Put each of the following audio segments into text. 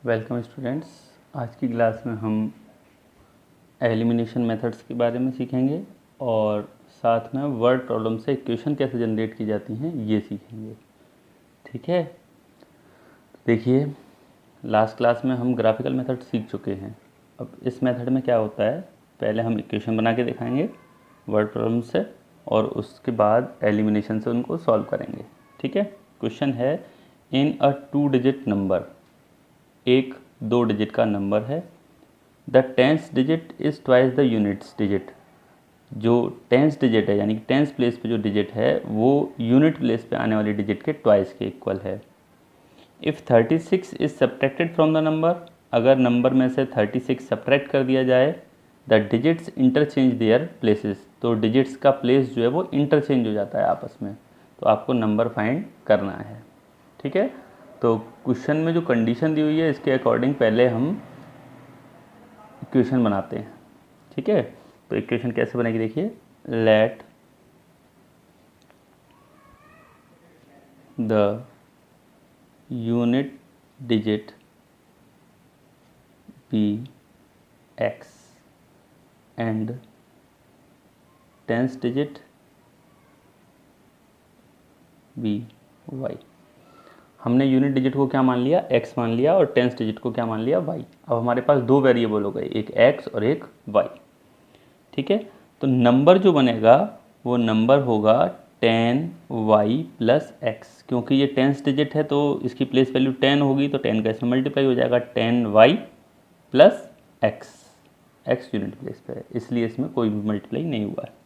Welcome students. आज की class में हम एलिमिनेशन मेथड्स के बारे में सीखेंगे और साथ में वर्ड प्रॉब्लम से इक्वेशन कैसे जनरेट की जाती हैं ये सीखेंगे। ठीक है, देखिए लास्ट क्लास में हम ग्राफिकल मेथड सीख चुके हैं। अब इस मेथड में क्या होता है, पहले हम इक्वेशन बना के दिखाएंगे वर्ड प्रॉब्लम से और उसके बाद एलिमिनेशन से उनको सॉल्व करेंगे। ठीक है, क्वेश्चन है इन अ 2 डिजिट नंबर, एक 2 डिजिट का नंबर है। The tens digit is twice the units digit. जो टेंस डिजिट है यानी कि टेंस प्लेस पे जो डिजिट है वो यूनिट प्लेस पे आने वाली डिजिट के ट्वाइस के इक्वल है। If 36 is subtracted from the number, अगर नंबर में से 36 सब्ट्रैक्ट कर दिया जाए, the digits interchange their places, तो डिजिट्स का प्लेस जो है वो इंटरचेंज हो जाता है आपस में। तो आपको नंबर फाइंड करना है। ठीक है, तो क्वेश्चन में जो कंडीशन दी हुई है इसके अकॉर्डिंग पहले हम इक्वेशन बनाते हैं। ठीक है, तो इक्वेशन कैसे बनेगी देखिए, let the unit digit be x and tens digit be y. हमने यूनिट डिजिट को क्या मान लिया, x मान लिया, और टेंस डिजिट को क्या मान लिया, y। अब हमारे पास दो वेरिएबल हो गए, एक x और एक y। ठीक है, तो नंबर जो बनेगा वो नंबर होगा 10y प्लस x, क्योंकि ये टेंस डिजिट है तो इसकी प्लेस वैल्यू 10 होगी, तो 10 का इसमें मल्टीप्लाई हो जाएगा 10y plus x unit place पे है इसलिए इसमें कोई भी मल्टीप्लाई नहीं हुआ है।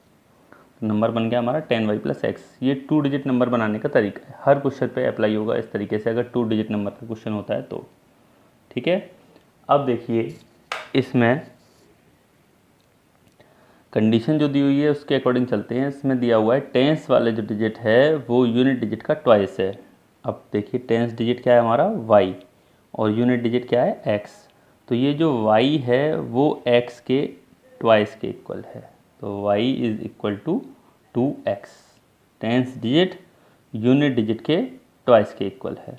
तो नंबर बन गया हमारा 10y प्लस एक्स। ये 2 डिजिट नंबर बनाने का तरीका है, हर क्वेश्चन पे अप्लाई होगा इस तरीके से अगर 2 डिजिट नंबर का क्वेश्चन होता है तो। ठीक है, अब देखिए इसमें कंडीशन जो दी हुई है उसके अकॉर्डिंग चलते हैं। इसमें दिया हुआ है टेंस वाले जो डिजिट है वो यूनिट डिजिट का ट्वाइस है। अब देखिए टेंस डिजिट क्या है हमारा y और यूनिट डिजिट क्या है x, तो ये जो y है वो x के ट्वाइस के इक्वल है, तो y is equal to 2x। Tens digit unit digit के ट्वाइस के इक्वल है।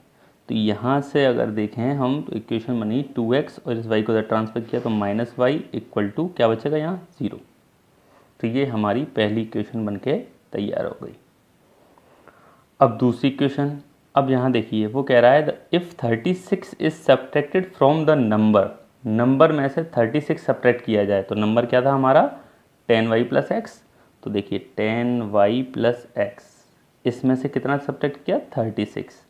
तो यहाँ से अगर देखें हम तो इक्वेशन बनी 2x और इस y को ट्रांसफर किया तो माइनस वाई इक्वल टू क्या बचेगा यहाँ 0। तो ये हमारी पहली इक्वेशन बन के तैयार हो गई। अब दूसरी इक्वेशन, अब यहाँ देखिए वो कह रहा है if 36 is subtracted from the number, number में से 36 सब्ट्रैक्ट किया जाए तो नंबर क्या था हमारा 10y प्लस एक्स। तो देखिए 10y प्लस एक्स, इसमें से कितना सब्ट्रैक्ट किया 36।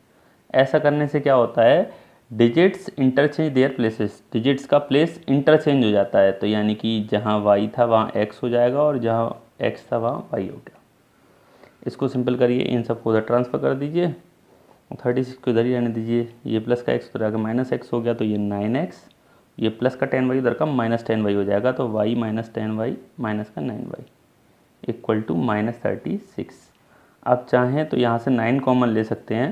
ऐसा करने से क्या होता है, digits interchange their places, digits का प्लेस इंटरचेंज हो जाता है। तो यानी कि जहाँ y था वहाँ x हो जाएगा और जहाँ x था वहाँ y हो गया। इसको सिंपल करिए, इन सबको उधर ट्रांसफ़र कर दीजिए, 36 को इधर ही रहने दीजिए, ये प्लस का x उधर आकर माइनस एक्स हो गया तो ये 9x, ये प्लस का 10y उधर का माइनस 10y हो जाएगा तो y माइनस 10y माइनस का 9y इक्वल टू माइनस 36। आप चाहें तो यहाँ से 9 कॉमन ले सकते हैं,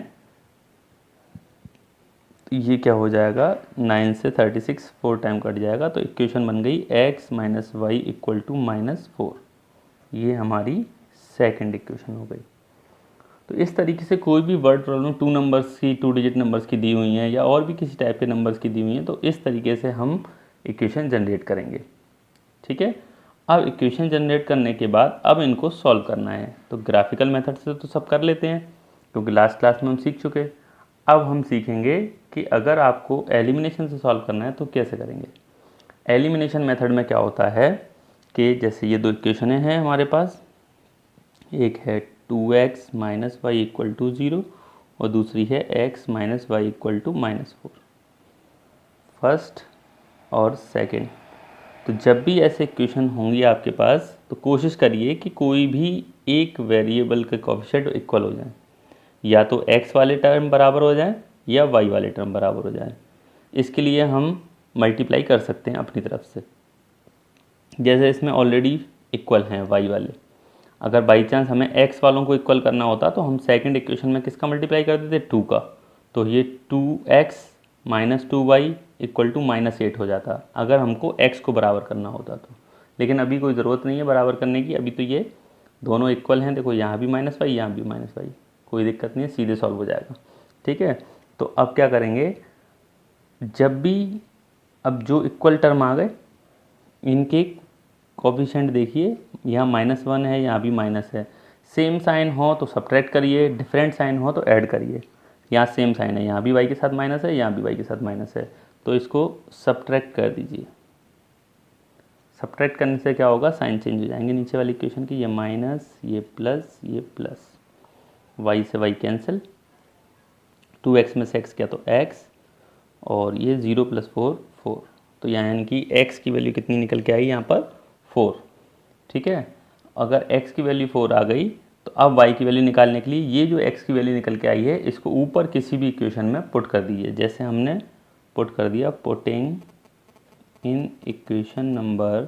तो ये क्या हो जाएगा 9 से 36 4 टाइम कट जाएगा, तो इक्वेशन बन गई x minus y equal to minus 4। ये हमारी सेकंड इक्वेशन हो गई। तो इस तरीके से कोई भी वर्ड प्रॉब्लम 2 नंबर्स की 2 डिजिट नंबर्स की दी हुई हैं या और भी किसी टाइप के नंबर्स की दी हुई हैं तो इस तरीके से हम इक्वेशन जनरेट करेंगे। ठीक है, अब इक्वेशन जनरेट करने के बाद अब इनको सॉल्व करना है। तो ग्राफिकल मेथड से तो सब कर लेते हैं क्योंकि लास्ट क्लास में हम सीख चुके। अब हम सीखेंगे कि अगर आपको एलिमिनेशन से सॉल्व करना है तो कैसे करेंगे। एलिमिनेशन मेथड में क्या होता है कि जैसे ये दो इक्वेशनें हैं हमारे पास, एक है 2x minus y equal to 0 और दूसरी है x minus y equal to minus 4, first और सेकंड। तो जब भी ऐसे इक्वेशन होंगी आपके पास तो कोशिश करिए कि कोई भी एक वेरिएबल के कोएफिशिएंट इक्वल हो जाए, या तो x वाले टर्म बराबर हो जाए या y वाले टर्म बराबर हो जाए। इसके लिए हम मल्टीप्लाई कर सकते हैं अपनी तरफ से, जैसे इसमें ऑलरेडी इक्वल हैं y वाले। अगर बाई चांस हमें x वालों को इक्वल करना होता तो हम सेकंड इक्वेशन में किसका मल्टीप्लाई कर देते 2 का, तो ये 2x minus 2y equal to minus 8 हो जाता अगर हमको x को बराबर करना होता तो। लेकिन अभी कोई ज़रूरत नहीं है बराबर करने की, अभी तो ये दोनों इक्वल हैं। देखो यहाँ भी माइनस वाई यहाँ भी माइनस वाई, कोई दिक्कत नहीं है, सीधे सॉल्व हो जाएगा। ठीक है, तो अब क्या करेंगे, जब भी अब जो इक्वल टर्म आ गए इनके कोफिशिएंट देखिए, यहाँ -1 है, यहाँ भी माइनस है। सेम साइन हो तो सब्ट्रैक्ट करिए, डिफरेंट साइन हो तो ऐड करिए। यहाँ सेम साइन है, यहाँ भी y के साथ माइनस है, यहाँ भी y के साथ माइनस है, तो इसको सब्ट्रैक्ट कर दीजिए। सब्ट्रैक्ट करने से क्या होगा, साइन चेंज हो जाएंगे नीचे वाली इक्वेशन की, ये माइनस, ये प्लस, ये प्लस, y से y कैंसिल, 2x में से x किया तो x, और ये 0 + 4 4, तो यानी कि x की वैल्यू कितनी निकल के आई यहाँ पर 4। ठीक है, अगर x की वैल्यू 4 आ गई तो अब y की वैल्यू निकालने के लिए ये जो x की वैल्यू निकल के आई है इसको ऊपर किसी भी इक्वेशन में पुट कर दीजिए। जैसे हमने पुट कर दिया, पुटिंग इन इक्वेशन नंबर,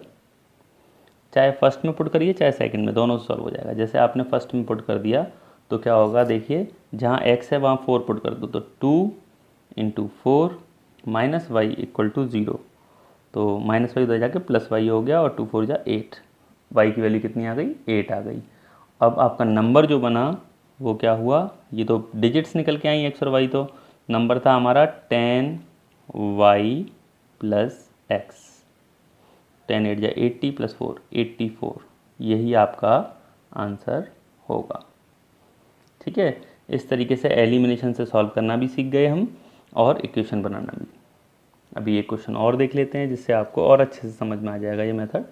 चाहे फर्स्ट में पुट करिए चाहे सेकंड में, दोनों से सॉल्व हो जाएगा। जैसे आपने फर्स्ट में पुट कर दिया तो क्या होगा, देखिए जहाँ x है वहाँ 4 पुट कर दो, तो 2 × 4 - y = 0, तो -y उधर जाके +y हो गया, और 2 4 जा 8, y की वैल्यू कितनी आ गई, 8 आ गई। अब आपका नंबर जो बना वो क्या हुआ, ये तो डिजिट्स निकल के आई x और y, तो नंबर था हमारा 10y + x, 10 8 जा 80 + 4 84, यही आपका आंसर होगा। ठीक है, इस तरीके से एलिमिनेशन से सॉल्व करना भी सीख गए हम, और इक्वेशन बनाना भी। अभी ये क्वेश्चन और देख लेते हैं जिससे आपको और अच्छे से समझ में आ जाएगा ये मेथड।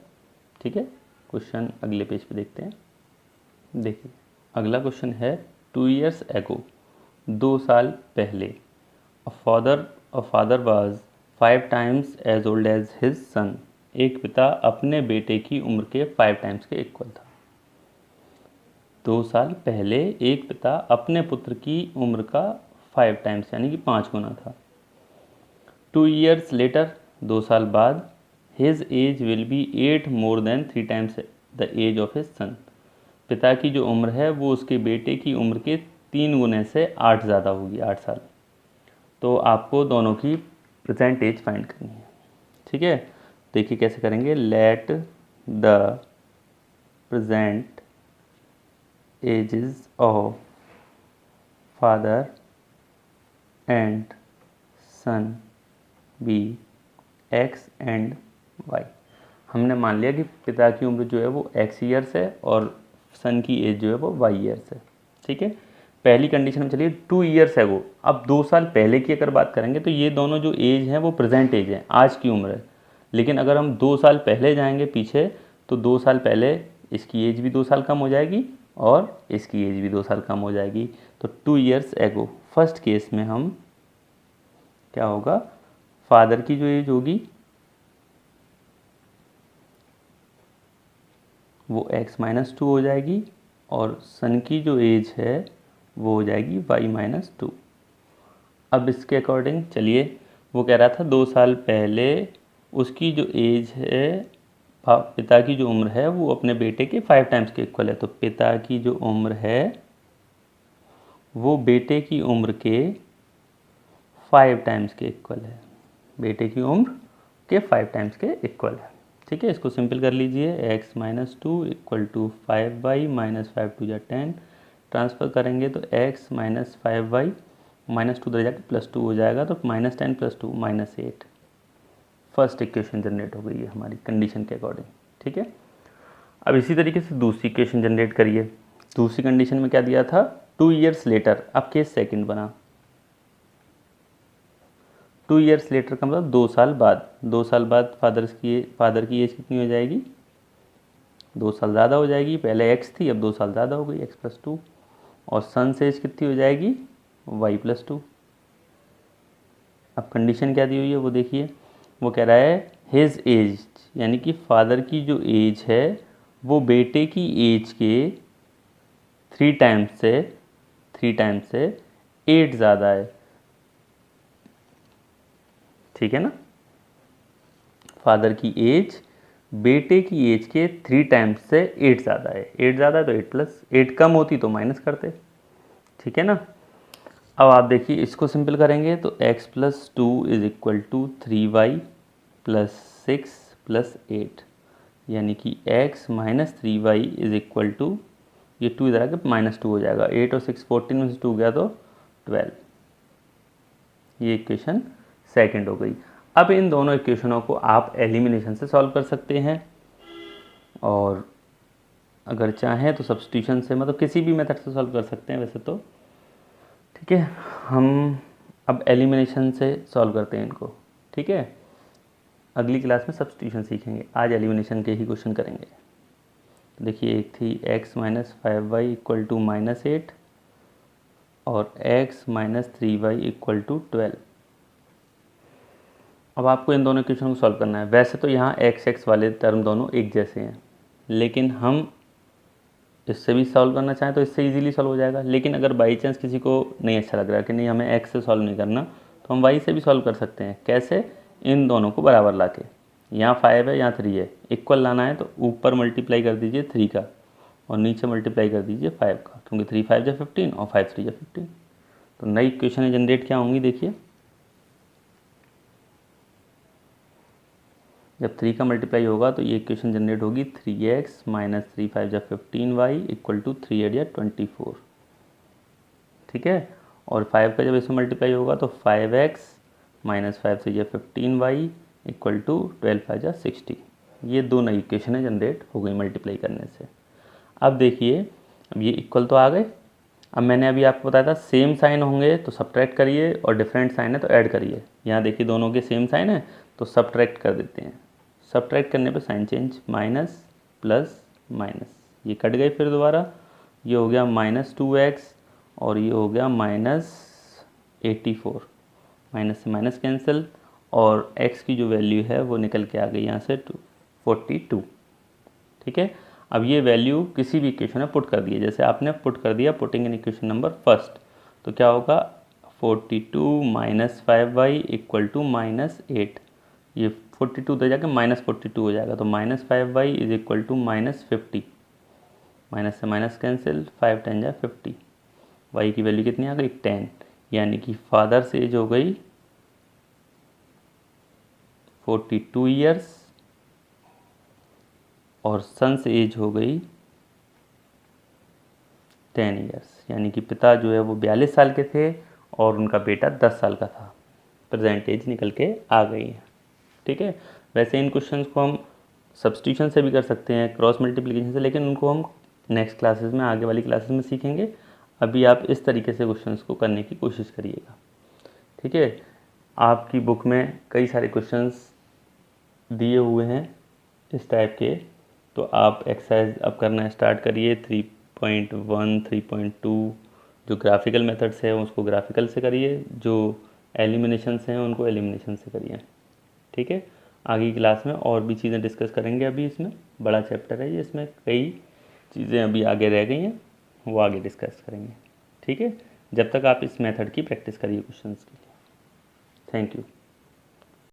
ठीक है, क्वेश्चन अगले पेज पे देखते हैं। देखिए अगला क्वेश्चन है, 2 years ago, 2 साल पहले, a father was 5 times as old as his son, एक पिता अपने बेटे की उम्र के 5 टाइम्स के इक्वल था। 2 साल पहले एक पिता अपने पुत्र की उम्र का 5 टाइम्स यानी कि 5 गुना था। 2 years later, 2 साल बाद, his age will be 8 more than 3 times the age of his son, पिता की जो उम्र है वो उसके बेटे की उम्र के 3 गुने से 8 ज़्यादा होगी, 8 साल। तो आपको दोनों की प्रेजेंट एज फाइंड करनी है। ठीक है, देखिए कैसे करेंगे, let the present ages of father and son be x and y। हमने मान लिया कि पिता की उम्र जो है वो x ईयर्स है और सन की एज जो है वो y ईयर्स है। ठीक है, पहली कंडीशन में चलिए 2 years एगो, अब 2 साल पहले की अगर बात करेंगे तो ये दोनों जो एज हैं वो प्रेजेंट एज है, आज की उम्र है। लेकिन अगर हम 2 साल पहले जाएंगे पीछे तो 2 साल पहले इसकी एज भी 2 साल कम हो जाएगी और इसकी एज भी 2 साल कम हो जाएगी। तो 2 years एगो फर्स्ट केस में हम क्या होगा, फादर की जो एज होगी वो x - 2 हो जाएगी, और सन की जो एज है वो हो जाएगी y - 2। अब इसके अकॉर्डिंग चलिए, वो कह रहा था 2 साल पहले उसकी जो एज है, पिता की जो उम्र है वो अपने बेटे के 5 टाइम्स के इक्वल है। तो पिता की जो उम्र है वो बेटे की उम्र के 5 टाइम्स के इक्वल है, बेटे की उम्र के 5 टाइम्स के इक्वल है। ठीक है, इसको सिंपल कर लीजिए, x - 2 = 5y - 5 2 जा 10, ट्रांसफ़र करेंगे तो x - 5y -2 उधर जाके +2 हो जाएगा, तो -10 + 2 -8। फर्स्ट इक्वेशन जनरेट हो गई है हमारी कंडीशन के अकॉर्डिंग। ठीक है, अब इसी तरीके से दूसरी इक्वेशन जनरेट करिए। दूसरी कंडीशन में क्या दिया था, 2 years लेटर, अब केस सेकंड बना। 2 years लेटर का मतलब 2 साल बाद। 2 साल बाद फादर की एज कितनी हो जाएगी, 2 साल ज़्यादा हो जाएगी। पहले x थी, अब 2 साल ज़्यादा हो गई, x + 2, और सन से एज कितनी हो जाएगी, y + 2। अब कंडीशन क्या दी हुई है वो देखिए, वो कह रहा है हिज एज, यानी कि फादर की जो एज है वो बेटे की एज के 3 टाइम्स से 8 ज़्यादा है। ठीक है ना, फादर की एज बेटे की एज के 3 टाइम्स से 8 ज़्यादा है। 8 ज़्यादा है तो 8 कम होती तो माइनस करते। ठीक है ना, अब आप देखिए इसको सिंपल करेंगे तो x + 2 = 3y + 6 + 8, यानी कि x - 3y = ये 2 इधर आके -2 हो जाएगा। 8 और 6 14 में से 2 गया तो 12। ये इक्वेशन सेकंड हो गई। अब इन दोनों इक्वेशनों को आप एलिमिनेशन से सॉल्व कर सकते हैं, और अगर चाहें तो सब्स्टिट्यूशन से, मतलब किसी भी मेथड से सॉल्व कर सकते हैं वैसे तो। ठीक है, हम अब एलिमिनेशन से सॉल्व करते हैं इनको। ठीक है, अगली क्लास में सब्स्टिट्यूशन सीखेंगे, आज एलिमिनेशन के ही क्वेश्चन करेंगे। देखिए, एक थी x minus 5y equal to -8 और x minus 3y equal to 12। अब आपको इन दोनों इक्वेशन को सॉल्व करना है। वैसे तो यहाँ x वाले टर्म दोनों एक जैसे हैं, लेकिन हम इससे भी सॉल्व करना चाहें तो इससे इजीली सॉल्व हो जाएगा। लेकिन अगर बाई चांस किसी को नहीं अच्छा लग रहा है कि नहीं हमें x से सॉल्व नहीं करना, तो हम y से भी सॉल्व कर सकते हैं। कैसे? इन दोनों को बराबर ला के, यहाँ 5 है यहाँ 3 है, इक्वल लाना है तो ऊपर मल्टीप्लाई कर दीजिए 3 का और नीचे मल्टीप्लाई कर दीजिए 5 का, क्योंकि 3 5 जा 15 और 5 3 जा 15। तो नई इक्वेशन जनरेट क्या होंगी, देखिए जब 3 का मल्टीप्लाई होगा तो ये इक्वेशन जनरेट होगी 3x माइनस 3 5 जा 15y इक्वल टू 3 8 या 24। ठीक है, और 5 का जब इसमें मल्टीप्लाई होगा तो 5x माइनस 5 3 जा 15y इक्वल टू 12 5 जा 60। ये दो नई इक्वेशन जनरेट हो गई मल्टीप्लाई करने से। अब देखिए, अब ये इक्वल तो आ गए। अब मैंने अभी आपको बताया था सेम साइन होंगे तो सब्ट्रैक्ट करिए और डिफरेंट साइन है तो ऐड करिए। यहाँ देखिए दोनों के सेम साइन है तो सब्ट्रैक्ट कर देते हैं। सब्ट्रैक्ट करने पे sign change, minus plus minus, ये कट गए। फिर दोबारा ये हो गया -2x और ये हो गया -84, माइनस से माइनस कैंसिल और x की जो वैल्यू है वो निकल के आ गई यहाँ से 42। ठीक है, अब ये वैल्यू किसी भी इक्वेशन में पुट कर दिए, जैसे आपने पुट कर दिया putting in equation number first, तो क्या होगा 42 माइनस 5y इक्वल टू -8। ये 42 दे जाके -42 हो जाएगा, तो -5y is equal to -50, minus से माइनस कैंसिल, 5 10 जा 50, y की वैल्यू कितनी आ गई 10, यानी कि फादर से एज हो गई 42 ईयर्स और सन से एज हो गई 10 ईयर्स, यानी कि पिता जो है वो 42 साल के थे और उनका बेटा 10 साल का था। प्रेजेंट एज निकल के आ गई है। ठीक है, वैसे इन क्वेश्चंस को हम सब्स्टिट्यूशन से भी कर सकते हैं, क्रॉस मल्टीप्लिकेशन से, लेकिन उनको हम नेक्स्ट क्लासेस में, आगे वाली क्लासेस में सीखेंगे। अभी आप इस तरीके से क्वेश्चंस को करने की कोशिश करिएगा। ठीक है, आपकी बुक में कई सारे क्वेश्चंस दिए हुए हैं इस टाइप के, तो आप एक्सरसाइज अब करना स्टार्ट करिए। 3.1 3.2 जो ग्राफिकल मेथड्स है उसको ग्राफिकल से करिए, जो एलिमिनेशन हैं उनको एलिमिनेशन से करिए। ठीक है, आगे की क्लास में और भी चीज़ें डिस्कस करेंगे। अभी इसमें बड़ा चैप्टर है ये, इसमें कई चीज़ें अभी आगे रह गई हैं, वो आगे डिस्कस करेंगे। ठीक है, जब तक आप इस मेथड की प्रैक्टिस करिए क्वेश्चंस के लिए। Thank you.